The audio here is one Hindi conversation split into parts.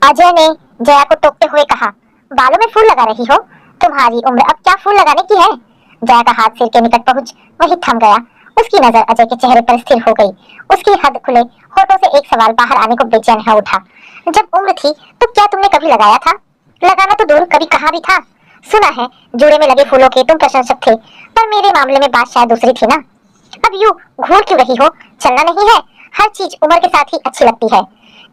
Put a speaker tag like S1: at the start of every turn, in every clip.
S1: अजय ने जया को टोकते हुए कहा, बालों में फूल लगा रही हो? तुम्हारी उम्र अब क्या फूल लगाने की है? जया का हाथ सिर के निकट पहुंच वही थम गया। उसकी नजर अजय के चेहरे पर स्थिर हो गई। उसकी हद खुले होठों से एक सवाल बाहर आने को बेचैन हो उठा। जब उम्र थी तो क्या तुमने कभी लगाया था? लगाना तो दूर, कभी कहा भी था? सुना है जोड़े में लगे फूलों के तुम प्रशंसक थे, पर मेरे मामले में बात शायद दूसरी थी ना। अब यूं घूर क्यों रही हो? चलना नहीं है? हर चीज उम्र के साथ ही अच्छी लगती है।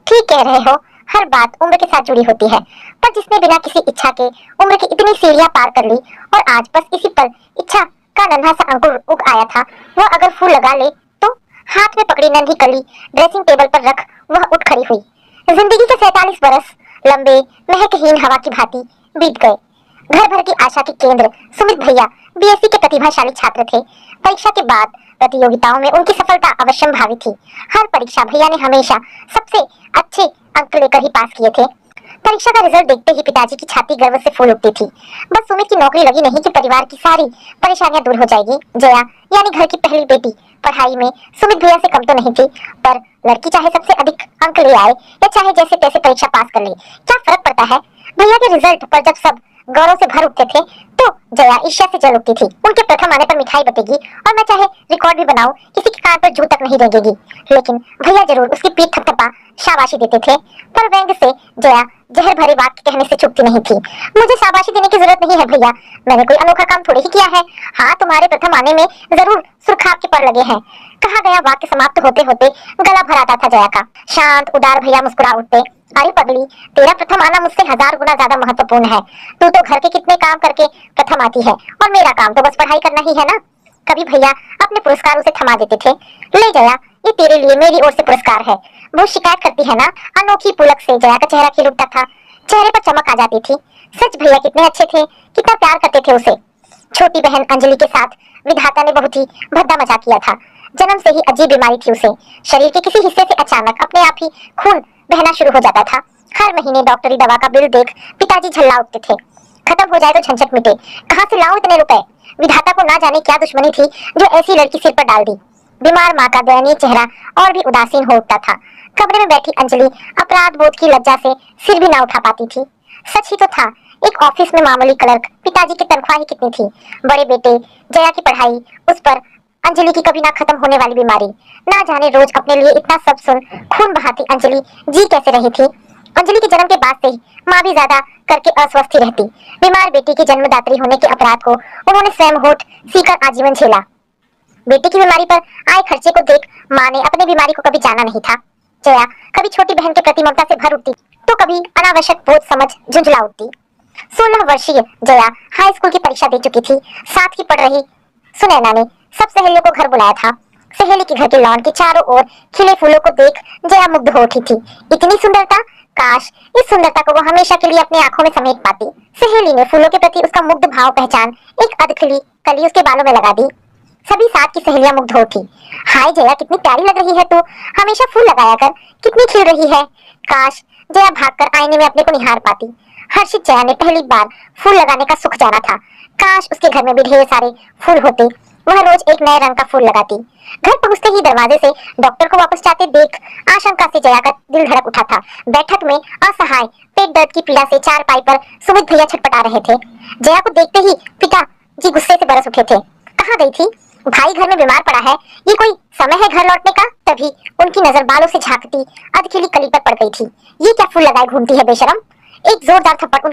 S1: ठीक कह रहे हो, हर बात उम्र के साथ जुड़ी होती है, पर जिसने बिना किसी इच्छा के उम्र की इतनी सीढ़ियां पार कर ली और आज बस इसी पर इच्छा का नन्हा सा अंकुर उग आया था, वह अगर फूल लगा ले तो? हाथ में पकड़ी नन्ही कली ड्रेसिंग टेबल पर रख वह उठ खड़ी हुई। जिंदगी के 47 बरस लंबे महकहीन हवा की भांति बीत गए। घर भर की आशा के केंद्र सुमित भैया बीएससी के प्रतिभाशाली छात्र थे। परीक्षा के बाद प्रतियोगिताओं में उनकी सफलता अवश्यम भावी थी। हर परीक्षा भैया ने हमेशा सबसे अच्छे अंक लेकर ही पास किए थे। परीक्षा का रिजल्ट देखते ही पिताजी की छाती गर्व से फूल उठती थी। बस सुमित की नौकरी लगी नहीं कि परिवार की सारी परेशानियां दूर हो जाएगी। जया यानी घर की पहली बेटी पढ़ाई में सुमित भैया से कम तो नहीं थी, पर लड़की चाहे सबसे अधिक अंक ले आए या चाहे जैसे तैसे परीक्षा पास कर ले, क्या फर्क पड़ता है? भैया के रिजल्ट पर जब सब गौरव से भर उठते थे तो जया ईर्ष्या से जल उठती थी। उनके प्रथम आने पर मिठाई बटेगी और मैं चाहे रिकॉर्ड भी बनाऊं, किसी के कान पर जू तक नहीं रेंगेगी। लेकिन भैया जरूर उसकी पीठ थपथपा शाबाशी देते थे, पर व्यंग से जया जहर भरे वाक्य कहने से चुकती नहीं थी। मुझे शाबाशी देने की जरूरत नहीं है भैया, मैंने कोई अनोखा काम थोड़ी ही किया है। हाँ, तुम्हारे प्रथम आने में जरूर सुरखाब के पर लगे हैं। कहा गया वाक्य समाप्त होते होते गला भर आता था जया का। शांत उदार भैया मुस्कुरा उठते, अरे पगली, तेरा प्रथम आना मुझसे 1000 गुना ज्यादा महत्वपूर्ण है। तू तो घर के कितने काम करके प्रथम आती है और मेरा काम तो बस पढ़ाई करना ही है ना। कभी भैया अपने पुरस्कार उसे थमा देते थे। ले जया, ये तेरे लिए मेरी ओर से पुरस्कार है। वो शिकायत करती है ना। अनोखी पुलक से जया का चेहरा खिल उठता था, चेहरे पर चमक आ जाती थी। सच भैया कितने अच्छे थे, कितना प्यार करते थे उसे। छोटी बहन अंजलि के साथ विधाता ने बहुत ही भद्दा मजाक किया था। जन्म से ही अजीब बीमारी थी उसे। शरीर के किसी हिस्से से अचानक अपने आप ही खून बहना शुरू हो जाता था। हर महीने डॉक्टरी दवा का बिल देख पिताजी झल्ला उठते थे। खत्म हो जाए तो झंझट मिटे, कहाँ से लाऊं इतने रुपए? विधाता को ना जाने क्या दुश्मनी थी जो ऐसी लड़की सिर पर डाल दी। बीमार माँ का दयनीय चेहरा और भी उदासीन हो उठता था। कमरे में बैठी अंजलि अपराध बोध की लज्जा से सिर भी ना उठा पाती थी। सच ही तो था, एक ऑफिस में मामूली क्लर्क, पिताजी की तनख्वाह ही कितनी थी। बड़े बेटे जया की पढ़ाई, उस पर अंजलि की कभी ना खत्म होने वाली बीमारी। ना जाने रोज अपने लिए इतना सब सुन खून बहाती अंजलि जी कैसे रही थी। अंजलि के जन्म के बाद से ही माँ भी ज्यादा करके अस्वस्थ ही रहती। बीमार बेटी की जन्मदात्री होने के अपराध को उन्होंने स्वयं होठ सीकर आजीवन झेला। बेटी की बीमारी पर आए खर्चे को देख माँ ने अपनी बीमारी को कभी जाना नहीं था। जया कभी छोटी बहन के प्रति ममता से भर उठती तो कभी अनावश्यक बोझ समझ झुंझला उठती। 16 वर्षीय जया हाई स्कूल की परीक्षा दे चुकी थी। साथ ही पढ़ रही सुनैना ने सब सहेलियों को घर बुलाया था। सहेली के घर के लॉन के चारों ओर खिले फूलों को देख जया मुग्ध हो उठी थी। इतनी सुंदरता, काश इस सुंदरता को वो हमेशा के लिए अपनी आंखों में समेट पाती। सहेली ने फूलों के प्रति उसका मुग्ध भाव पहचान एक अधखिली कली उसके बालों में लगा दी। सभी साथ की सहेलियां मुग्ध हो उठी। हाय जया, कितनी प्यारी लग रही है तू, हमेशा फूल लगाया कर, कितनी खिल रही है। काश जया भागकर आईने में अपने को निहार पाती। हर्षित जया ने पहली बार फूल लगाने का सुख जाना था। काश उसके घर में भी ढेर सारे फूल होते, वह रोज एक नए रंग का फूल लगाती। घर पहुंचते ही दरवाजे से डॉक्टर को वापस जाते देख आशंका से जया का दिल धड़क उठा था। बैठक में असहाय पेट दर्द की पीड़ा से चारपाई पर सुमित भैया छटपटा रहे थे। जया को देखते ही पिताजी गुस्से से बरस उठे थे। कहाँ गई थी? भाई घर में बीमार पड़ा है, ये कोई समय है घर लौटने का? तभी उनकी नजर बालों से झांकती अधखिली कली पर पड़ गई थी। ये क्या फूल लगाए घूमती है बेशरम? एक जोरदार थप्पड़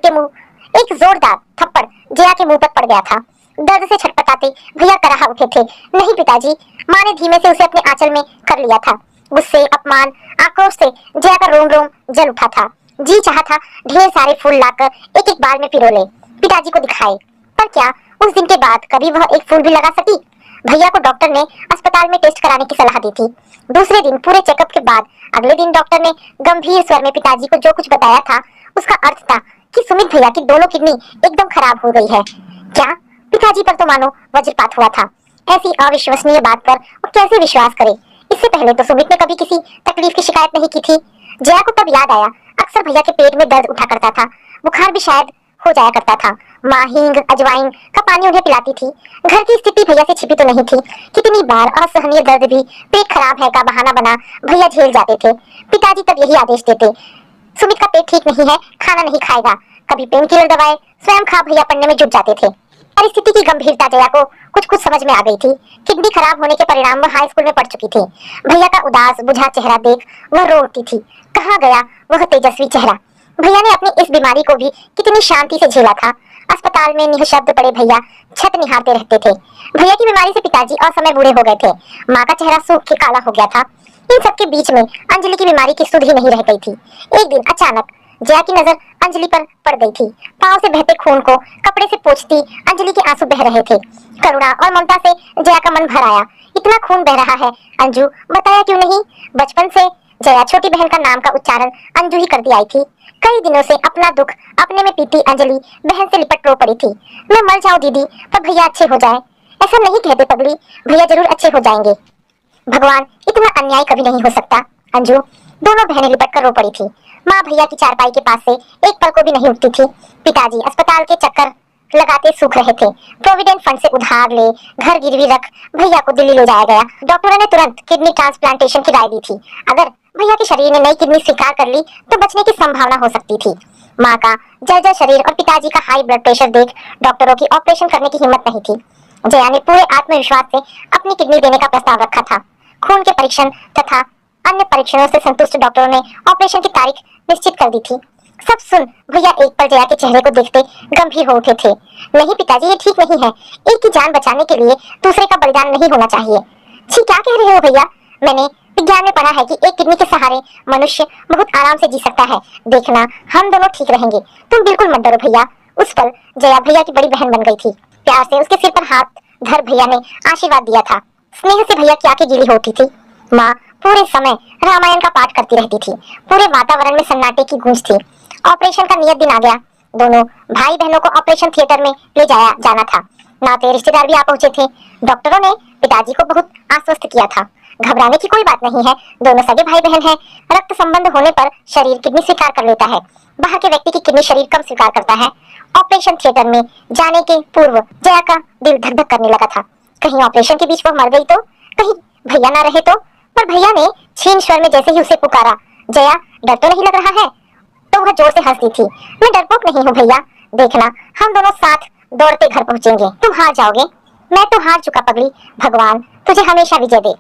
S1: जया के मुंह पर पड़ गया था। दर्द से छटपटाते भैया कराहा उठे थे। नहीं पिताजी, माँ ने धीमे से उसे अपने आंचल में कर लिया था। गुस्से, अपमान, आक्रोश से जया का रोम रोम जल उठा था। जी चाहा था ढेर सारे फूल लाकर एक एक बाल में पिरो ले, पिताजी को दिखाए। पर क्या उस दिन के बाद कभी वह एक फूल भी लगा सकी? भैया को डॉक्टर ने अस्पताल में टेस्ट कराने की सलाह दी थी। दूसरे दिन पूरे चेकअप के बाद अगले दिन डॉक्टर ने गंभीर स्वर में पिताजी को जो कुछ बताया था उसका अर्थ था कि सुमित भैया की दोनों किडनी एकदम खराब हो गई है। क्या? पिताजी पर तो मानो वज्रपात हुआ था। ऐसी अविश्वसनीय बात पर वो कैसे विश्वास करे? इससे पहले तो सुमित ने कभी किसी तकलीफ की शिकायत नहीं की थी। जया को तब याद आया, अक्सर भैया के पेट में दर्द उठा करता था, बुखार भी शायद हो जाया करता था। माँ हींग अजवाइन का पानी उन्हें पिलाती थी। घर की स्थिति भैया से छिपी तो नहीं थी। कितनी बार असहनीय दर्द भी पेट खराब है का बहाना बना भैया झेल जाते थे। पिताजी तब यही आदेश देते, सुमित का पेट ठीक नहीं है, खाना नहीं खाएगा। कभी पेन किलर दवाएं स्वयं खा भैया पढ़ने में जुट जाते थे। परिस्थिति की गंभीरता जया को कुछ कुछ समझ में आ गई थी। किडनी खराब होने के परिणाम वह हाई स्कूल में पढ़ चुकी थी। भैया का उदास बुझा चेहरा देख वह रो उठती थी। कहाँ गया वह तेजस्वी चेहरा। भैया ने अपनी इस बीमारी को भी कितनी शांति से झेला था। अस्पताल में निःशब्द पड़े भैया छत निहारते रहते थे। भैया की बीमारी से पिताजी असमय बूढ़े हो गए थे। माँ का चेहरा सूख के काला हो गया था। इन सबके बीच में अंजलि की बीमारी की सुध ही नहीं रह गई थी। एक दिन अचानक जया की नजर अंजलि पर पड़ गई थी। पाँव से बहते खून को कपड़े से पोंछती अंजलि के आंसू बह रहे थे। करुणा और ममता से जया का मन भर आया। इतना खून बह रहा है, अंजू बताया क्यों नहीं? बचपन से जया छोटी बहन का नाम का उच्चारण अंजू ही करती आई थी। कई दिनों से अपना दुख अपने में पीती अंजलि बहन से लिपट रो पड़ी थी। मैं मर जाऊं दीदी, पर भैया अच्छे हो जाए। ऐसा नहीं कहते पगली, भैया जरूर अच्छे हो जाएंगे। भगवान, इतना अन्याय कभी नहीं हो सकता। अंजू, दोनों बहनें लिपट कर रो पड़ी थी। माँ भैया की चारपाई के पास से एक पल को भी नहीं उठती थी। पिताजी अस्पताल के चक्कर लगाते सूख रहे थे। प्रोविडेंट फंड से उधार ले घर गिरवी रख भैया को दिल्ली ले जाया गया। डॉक्टरों ने तुरंत किडनी ट्रांसप्लांटेशन की राय दी थी। अगर भैया के शरीर ने नई किडनी स्वीकार कर ली तो बचने की संभावना हो सकती थी। माँ का जर्जर शरीर और पिताजी का हाई ब्लड प्रेशर देख डॉक्टरों की ऑपरेशन करने की हिम्मत नहीं थी। जया ने पूरे आत्मविश्वास से अपनी किडनी देने का प्रस्ताव रखा था। खून के परीक्षण तथा अन्य परीक्षणों से संतुष्ट डॉक्टरों ने ऑपरेशन की तारीख निश्चित कर दी थी। सब सुन भैया एक पल जया के चेहरे को देखते गंभीर हो उठे थे। नहीं पिताजी, ये ठीक नहीं है। एक की जान बचाने के लिए दूसरे का बलिदान नहीं होना चाहिए। छी, क्या कह रहे हो भैया? मैंने विज्ञान में पढ़ा है कि एक किडनी के सहारे मनुष्य बहुत आराम से जी सकता है। देखना, हम दोनों ठीक रहेंगे। तुम बिल्कुल मत डरो भैया। उस पल जया भैया की बड़ी बहन बन गई थी। प्यार से उसके सिर पर हाथ धर भैया ने आशीर्वाद दिया था। स्नेह से भैया की आंखें गीली होती थी। माँ पूरे समय रामायण का पाठ करती रहती थी। पूरे वातावरण में सन्नाटे की गूंज थी। ऑपरेशन का नियत दिन आ गया। दोनों भाई बहनों को ऑपरेशन थिएटर में ले जाया जाना था। नाते रिश्तेदार भी आ पहुंचे थे। डॉक्टरों ने पिताजी को बहुत आश्वस्त किया था। घबराने की कोई बात नहीं है, दोनों सगे भाई बहन हैं। रक्त संबंध होने पर शरीर किडनी स्वीकार कर लेता है। बाहर के व्यक्ति की किडनी शरीर कम स्वीकार करता है। ऑपरेशन थिएटर में जाने के पूर्व जया का दिल धक धक करने लगा था। कहीं ऑपरेशन के बीच वह मर गई तो, कहीं भैया ना रहे तो। पर भैया ने छीन स्वर में जैसे ही उसे पुकारा, जया डर तो नहीं लग रहा है? तो वह जोर से हंसती थी। मैं डरपोक नहीं हूँ भैया, देखना हम दोनों साथ दौड़ते घर पहुंचेंगे। तुम हार जाओगे। मैं तो हार चुका पगली, भगवान तुझे हमेशा विजय दे।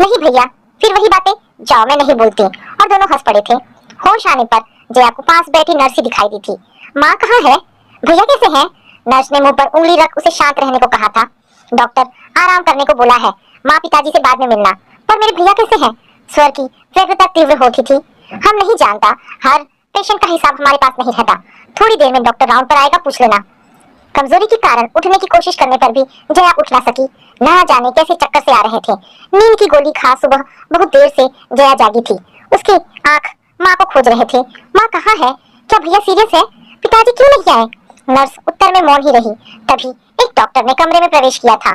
S1: नहीं भैया, फिर वही बातें, जाओ मैं नहीं बोलती। और दोनों हंस पड़े थे। होश आने पर जया को पास बैठी नर्स ही दिखाई दी थी। माँ कहाँ है? भैया कैसे हैं? नर्स ने मुंह पर उंगली रख उसे शांत रहने को कहा था। डॉक्टर आराम करने को बोला है। माँ पिताजी से बाद में मिलना। पर मेरे भैया कैसे हैं? स्वर की व्यग्रता तीव्र होती थी। हम नहीं जानता, हर पेशेंट का हिसाब हमारे पास नहीं रहता। थोड़ी देर में डॉक्टर राउंड पर आएगा, पूछ लेना। कमजोरी के कारण उठने की कोशिश करने पर भी जया उठ ना सकी। ना जाने कैसे चक्कर से आ रहे थे। नींद की गोली खा सुबह बहुत देर से जया जागी थी। उसकी आंख माँ को खोज रहे थे। माँ कहाँ है? क्या भैया सीरियस है? पिताजी क्यों नहीं आए? नर्स उत्तर में मौन ही रही। तभी एक डॉक्टर ने कमरे में प्रवेश किया था।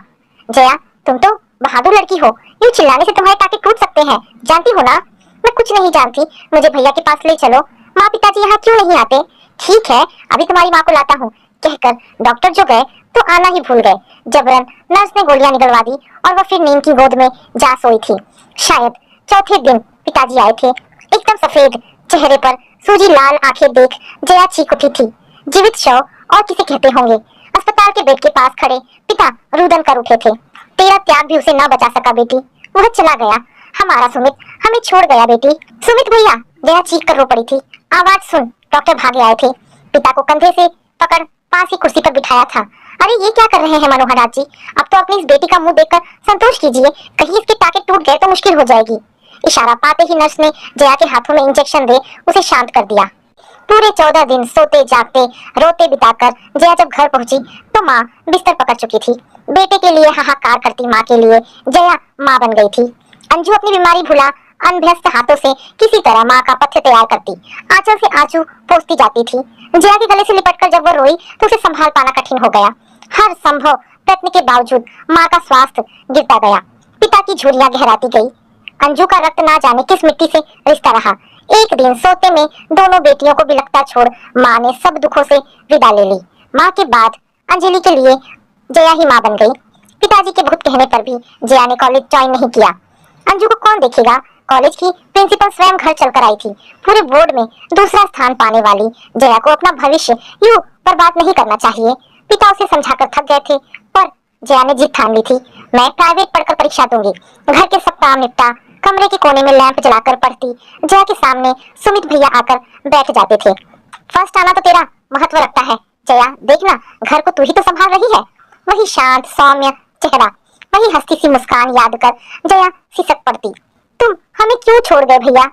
S1: जया, तुम तो बहादुर लड़की हो। यूं चिल्लाने से तुम्हारे टाके टूट सकते हैं, जानती हो ना? मैं कुछ नहीं जानती, मुझे भैया के पास ले चलो। माँ पिताजी यहाँ क्यों नहीं आते? ठीक है, अभी तुम्हारी माँ को लाता हूँ, कहकर डॉक्टर जो गए तो आना ही भूल गए। जबरन नर्स ने गोलियां निकलवा दी और वह फिर नींद की गोद में जा सोई थी। शायद चौथे दिन पिताजी आए थे। एकदम सफेद चेहरे पर सूजी लाल आंखें देख जया चीख उठी थी। जीवित शव और किसे कहते होंगे। अस्पताल के बेड के पास खड़े पिता रुदन कर उठे थे। तेरा त्याग भी उसे न बचा सका बेटी, वह चला गया। हमारा सुमित हमें छोड़ गया बेटी। सुमित भैया, जया चीख कर रो पड़ी थी। आवाज सुन, डॉक्टर भागे आए थे। पिता को कंधे से पकड़ पास ही कुर्सी पर बिठाया था। अरे ये क्या कर रहे हैं मनोहर राज जी? अब तो अपनी इस बेटी का मुंह देखकर संतोष कीजिए, कहीं इसके टाके टूट गए तो मुश्किल हो जाएगी। इशारा पाते ही नर्स ने जया के हाथों में इंजेक्शन दे उसे शांत कर दिया। पूरे 14 दिन सोते जागते रोते बिताकर जया जब घर पहुंची तो माँ बिस्तर पकड़ चुकी थी। बेटे के लिए हाहाकार करती माँ के लिए जया माँ बन गई थी। अंजू अपनी बीमारी भुला अनभ्यस्त हाथों से किसी तरह माँ का पथ्य तैयार करती, आंचल से आंसू पोंछती जाती थी। जया के गले से लिपटकर जब वह रोई तो उसे संभाल पाना कठिन हो गया। हर संभव प्रयत्न के बावजूद माँ का स्वास्थ्य गिरता गया। पिता की झुर्रियां गहराती गई। अंजू का रक्त ना जाने किस मिट्टी से रिश्ता रहा। एक दिन सोते में दोनों बेटियों को बिलखता छोड़ माँ ने सब दुखों से विदा ले ली। माँ के बाद अंजलि के लिए जया ही माँ बन गई। पिताजी के बहुत कहने पर भी जया ने कॉलेज ज्वाइन नहीं किया। अंजू को कौन देखेगा, कॉलेज की प्रिंसिपल स्वयं घर चलकर आई थी। पूरे बोर्ड में दूसरा स्थान पाने वाली जया को अपना भविष्य यूं बर्बाद नहीं करना चाहिए। पिता उसे समझाकर थक गए थे, पर जया ने जीत ठान ली थी। मैं प्राइवेट पढ़कर परीक्षा दूंगी। घर के सब काम निपटा कमरे के कोने में लैंप जलाकर पढ़ती। जया के सामने सुमित भैया आकर बैठ जाते थे। फर्स्ट आना तो तेरा महत्व रखता है जया, देखना घर को तू ही तो संभाल रही है। वही शांत सौम्य चेहरा, वही हंसती सी मुस्कान याद कर जया सिसक पड़ती। तुम हमें क्यों छोड़ गए भैया?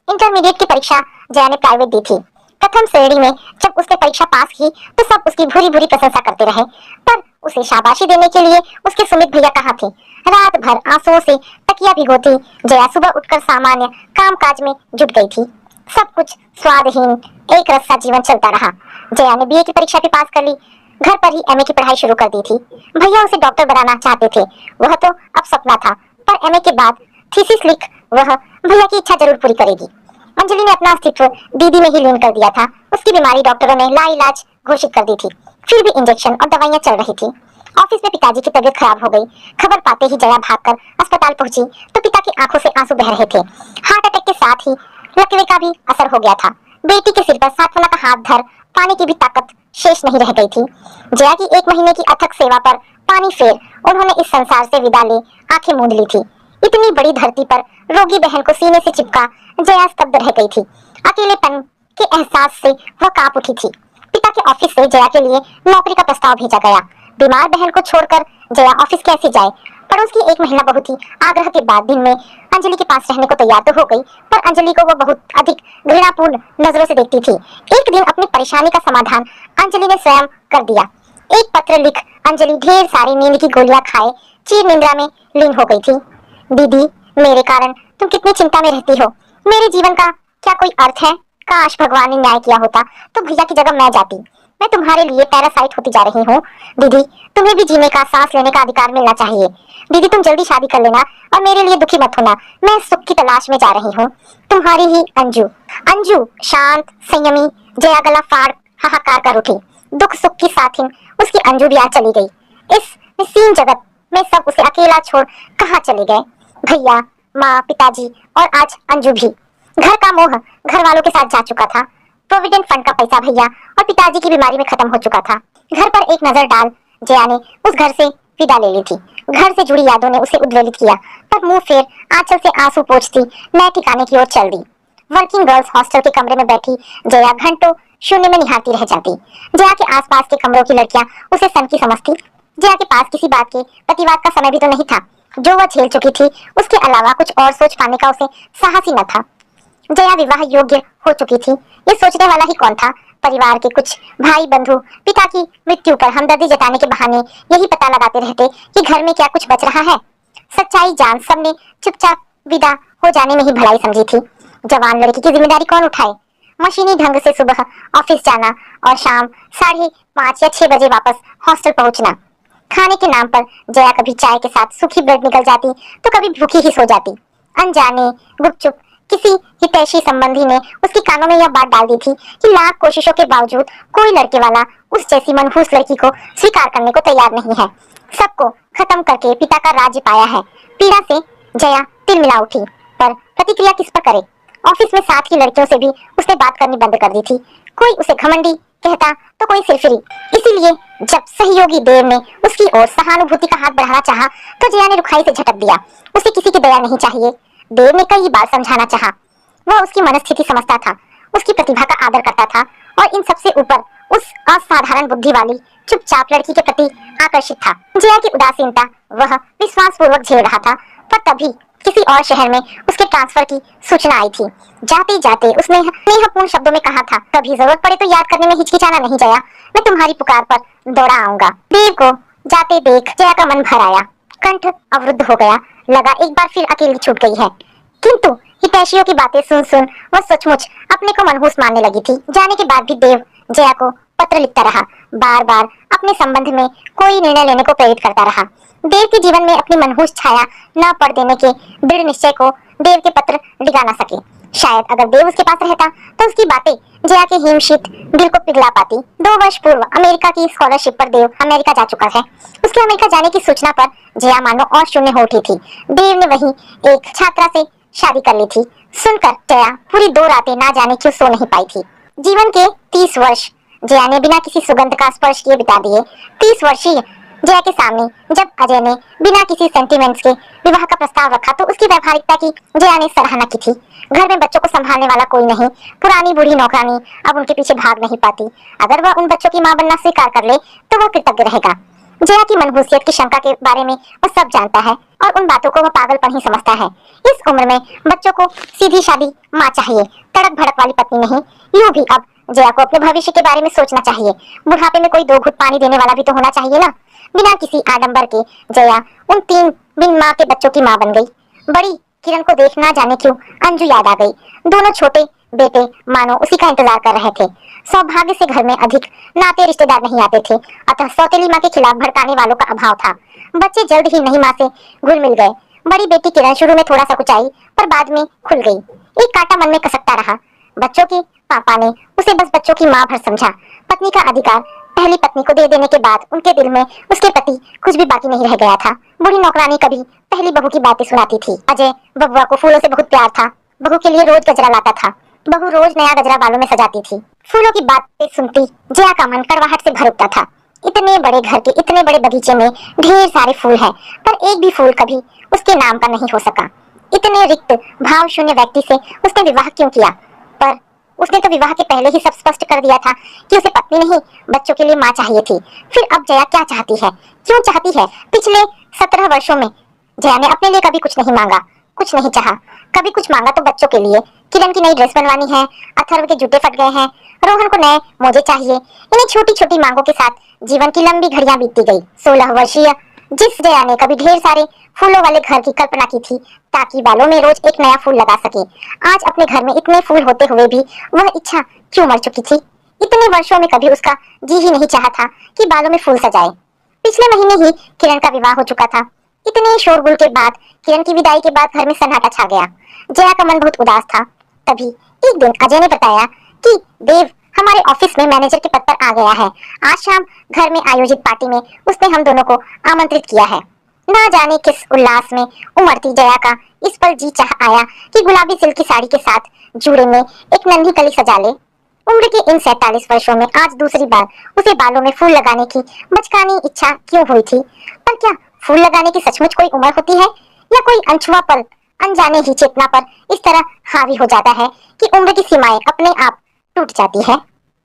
S1: इंटरमीडिएट की परीक्षा जया ने प्राइवेट दी थी। प्रथम श्रेणी में जब उसने परीक्षा पास की तो सब उसकी भूरी भूरी प्रशंसा करते रहे, पर उसे शाबाशी देने के लिए उसके सुमित भैया कहाँ थे? रात भर आंसुओं से तकिया भिगोती जया सुबह उठकर सामान्य कामकाज में जुट गई थी। सब कुछ स्वादहीन एक रस्सा जीवन चलता रहा। जया ने बीए की परीक्षा भी पास कर ली। घर पर ही एमए की पढ़ाई शुरू कर दी थी। भैया उसे डॉक्टर बनाना चाहते थे, वह तो अब सपना था, पर एमए के बाद थीसिस लिख वह भैया की इच्छा जरूर पूरी करेगी। अंजलि ने अपना अस्तित्व दीदी में ही लीन कर दिया था। उसकी बीमारी डॉक्टरों ने लाइलाज घोषित कर दी थी, फिर भी इंजेक्शन और दवाइयां चल रही थी। ऑफिस में पिताजी की तबीयत खराब हो गई। खबर पाते ही जया भागकर अस्पताल पहुंची तो पिता की आंखों से आंसू बह रहे थे। हार्ट अटैक के साथ ही लकवे का भी असर हो गया था। बेटी के सिर पर सांत्वना का हाथ धर पानी की भी ताकत शेष नहीं रह गई थी। जया की 1 महीने की अथक सेवा पर पानी फेर उन्होंने इस संसार से विदा ले आंखें मूंद ली थी। इतनी बड़ी धरती पर रोगी बहन को सीने से चिपका जया स्तब्ध रह गई थी। अकेलेपन के एहसास से वह कांप उठी थी। पिता के ऑफिस से जया के लिए नौकरी का प्रस्ताव भेजा गया। बीमार बहन को छोड़कर जया ऑफिस कैसे जाए? पड़ोस की एक महिला बहुत ही आग्रह के बाद दिन में अंजलि के पास रहने को तैयार तो हो गई, पर अंजलि को वो बहुत अधिक घृणापूर्ण नजरों से देखती थी। एक दिन अपनी परेशानी का समाधान अंजलि ने स्वयं कर दिया। एक पत्र लिख अंजलि ढेर सारी नींद की गोलियां खाए चीर निंद्रा में लीन हो गई थी। दीदी, मेरे कारण तुम कितनी चिंता में रहती हो। मेरे जीवन का क्या कोई अर्थ है? काश भगवान ने न्याय किया होता तो भैया की जगह मैं जाती। मैं तुम्हारे लिए पैरासाइट होती जा रही हूँ। दीदी, तुम्हें भी जीने का, सांस लेने का अधिकार मिलना चाहिए। दीदी, तुम जल्दी शादी कर लेना और मेरे लिए दुखी मत होना। मैं सुख की तलाश में जा रही हूँ। तुम्हारी ही अंजू। अंजू शांत संयमी। जया गला फाड़ हाहाकार कर उठी। दुख सुख की साथिन उसकी अंजू भी आज चली गई। इस निस्सीम जगत में सब उसे अकेला छोड़ कहाँ चले गए? भैया, माँ, पिताजी और आज अंजू भी। घर का मोह घर वालों के साथ जा चुका था। प्रोविडेंट फंड का पैसा भैया और पिताजी की बीमारी में खत्म हो चुका था। घर पर एक नजर डाल जया ने उस घर से विदा ले ली थी। घर से जुड़ी यादों ने उसे उद्वेलित किया, पर मुंह फेर आंचल से आंसू पोंछती नए ठिकाने की ओर चल दी। वर्किंग गर्ल्स हॉस्टल के कमरे में बैठी जया घंटों शून्य में निहारती रह जाती। जया के आसपास के कमरों की लड़कियां उसे सन की समझती। जया के पास किसी बात के प्रतिवाद का समय भी तो नहीं था। जो वह झेल चुकी थी उसके अलावा कुछ और सोच पाने का उसे साहस ही न था। जया विवाह योग्य हो चुकी थी, ये सोचने वाला ही कौन था? परिवार के कुछ भाई बंधु पिता की मृत्यु पर हमदर्दी जताने के बहाने यही पता लगाते रहते कि घर में क्या कुछ बच रहा है। सच्चाई जान सबने चुपचाप विदा हो जाने में ही भलाई समझी थी। जवान लड़की की जिम्मेदारी कौन उठाए? मशीनी ढंग से सुबह ऑफिस जाना और शाम 5:30 या 6 बजे वापस हॉस्टल पहुंचना। खाने के नाम पर जया कभी चाय के साथ सूखी ब्रेड निकल जाती तो कभी भूखी ही सो जाती। अनजाने गुपचुप किसी हितैषी संबंधी ने उसके कानों में यह बात डाल दी थी कि लाख कोशिशों के बावजूद कोई लड़के वाला उस जैसी मनहूस लड़की को स्वीकार करने को तैयार नहीं है। सबको खत्म करके पिता का राज्य पाया है। पीड़ा से जया तिलमिला उठी, पर प्रतिक्रिया किस पर करे? ऑफिस में साथ की लड़कियों से भी उसने बात करनी बंद कर दी थी। कोई उसे घमंडी कहता तो कोई सिरफिरी। इसीलिए जब सहयोगी देव ने उसकी ओर सहानुभूति का हाथ बढ़ाना चाहा तो जया ने रुखाई से झटक दिया। उसे किसी की दया नहीं चाहिए। देव ने कई बार समझाना चाहा। वह उसकी मनस्थिति समझता था, उसकी प्रतिभा का आदर करता था और इन सबसे ऊपर उस असाधारण बुद्धि वाली चुपचाप लड़की के प्रति आकर्षित था। जया की उदासीनता वह विश्वासपूर्वक झेल रहा था, पर तभी किसी और शहर में उसके ट्रांसफर की सूचना आई थी। जाते जाते उसने स्नेहपूर्ण शब्दों में कहा था, कभी जरूरत पड़े तो याद करने में हिचकिचाना नहीं जया, मैं तुम्हारी पुकार पर दौड़ा आऊंगा। देव को जाते देख जया का मन भर आया, कंठ अवरुद्ध हो गया। लगा एक बार फिर अकेली छूट गई है। किंतु हितैषियों की बातें सुन सुन वह सचमुच अपने को मनहूस मानने लगी थी। जाने के बाद भी देव जया को पत्र लिखता रहा, बार बार अपने संबंध में कोई निर्णय लेने को प्रेरित करता रहा। देव के जीवन में अपनी मनहूस छाया न पड़ देने के दृढ़ निश्चय को देव के पत्र डिगा न सके। शायद अगर देव उसके पास रहता तो उसकी बातें जया के हिमशीत दिल को पिघला पाती। 2 वर्ष पूर्व अमेरिका की स्कॉलरशिप पर देव अमेरिका जा चुका है। उसके अमेरिका जाने की सूचना पर जया मानो और शून्य हो उठी थी। देव ने वही एक छात्रा से शादी कर ली थी। सुनकर जया पूरी 2 रातें ना जाने क्यों सो नहीं पाई थी। जीवन के 30 वर्ष जया ने बिना किसी सुगंध का स्पर्श किए बिता दिए। 30 वर्षीय जया के सामने जब अजय ने बिना किसी सेंटिमेंट्स के विवाह का प्रस्ताव रखा तो उसकी व्यवहारिकता की जया ने सराहना की थी। घर में बच्चों को संभालने वाला कोई नहीं, पुरानी बूढ़ी नौकरानी अब उनके पीछे भाग नहीं पाती। अगर वह उन बच्चों की मां बनना स्वीकार कर ले तो वह कृतज्ञ रहेगा। जया की मनहूसियत की शंका के बारे में वह सब जानता है और उन बातों को वह पागलपन ही समझता है। इस उम्र में बच्चों को सीधी शादी माँ चाहिए, तड़क भड़क वाली पत्नी नहीं। यूं भी अब जया को अपने भविष्य के बारे में सोचना चाहिए। बुढ़ापे में कोई 2 घुट पानी देने वाला भी तो होना चाहिए ना। बिना किसी आडंबर के जया उन 3 बिन माँ के बच्चों की माँ बन गई। बड़ी किरण को देख ना जाने क्यों अंजू याद आ गई। दोनों छोटे बेटे मानो उसी का इंतजार कर रहे थे। सौभाग्य से घर में अधिक नाते रिश्तेदार नहीं आते थे, अतः सौतेली माँ के खिलाफ भड़काने वालों का अभाव था। बच्चे जल्द ही नई माँ से घुल मिल गए। बड़ी बेटी किरण शुरू में थोड़ा सा कुचाई पर बाद में खुल गई। एक कांटा मन में कसकता रहा। बच्चों के पापा ने उसे बस बच्चों की माँ भर समझा। पत्नी का अधिकार पहली पत्नी को दे देने के बाद उनके दिल में उसके प्रति कुछ भी बाकी नहीं रह गया था। बूढ़ी नौकरानी कभी पहली बहू की बातें सुनाती थी। अजय बबुआ को फूलों से बहुत प्यार था। बहू के लिए रोज गजरा लाता था। बहू रोज नया गजरा बालों में सजाती थी। फूलों की बातें सुनती जया का मन कड़वाहट से भर उठता था। इतने बड़े घर के इतने बड़े बगीचे में ढेर सारे फूल हैं, पर एक भी फूल कभी उसके नाम का नहीं हो सका। इतने रिक्त भाव शून्य व्यक्ति से उसने विवाह क्यों किया? पर उसने तो विवाह के पहले ही सब स्पष्ट कर दिया था कि उसे पत्नी नहीं बच्चों के लिए माँ चाहिए थी। फिर अब जया क्या चाहती है, क्यों चाहती है? पिछले 17 वर्षों में जया ने अपने लिए कभी कुछ नहीं मांगा, कुछ नहीं चाहा। कभी कुछ मांगा तो बच्चों के लिए। किरण की नई ड्रेस बनवानी है, अथर्व के जूते फट गए हैं, रोहन को नए मोजे चाहिए। इन्हीं छोटी छोटी मांगों के साथ जीवन की लंबी घड़ियां बीतती गई। 16 वर्षीय जिस जया ने कभी ढेर सारे फूलों वाले घर की कल्पना की थी ताकि बालों में रोज एक नया फूल लगा सके, आज अपने घर में इतने फूल होते हुए भी वह इच्छा क्यों मर चुकी थी? इतने वर्षों में कभी उसका जी ही नहीं चाहा था कि बालों में फूल सजाए। पिछले महीने ही किरण का विवाह हो चुका था। इतने शोरगुल के बाद किरण की विदाई के बाद घर में सन्नाटा छा गया। जया का मन बहुत उदास था। तभी एक दिन अजय ने बताया कि देव हमारे ऑफिस में मैनेजर के पद पर आ गया है। आज शाम घर में आयोजित पार्टी में उसने हम दोनों को आमंत्रित किया है। ना जाने किस उल्लास में उमड़ती जया का इस पर जी चाह आया कि गुलाबी सिल्क की साड़ी के साथ जूड़े में एक नन्ही कली सजा ले। उम्र के इन 47 वर्षों में आज दूसरी बार उसे बालों में फूल लगाने की बचकानी इच्छा क्यों हुई थी? पर क्या फूल लगाने की सचमुच कोई उम्र होती है, या कोई अनछुआ पल अनजाने ही चेतना पर इस तरह हावी हो जाता है कि उम्र की सीमाएं अपने आप टूट जाती है?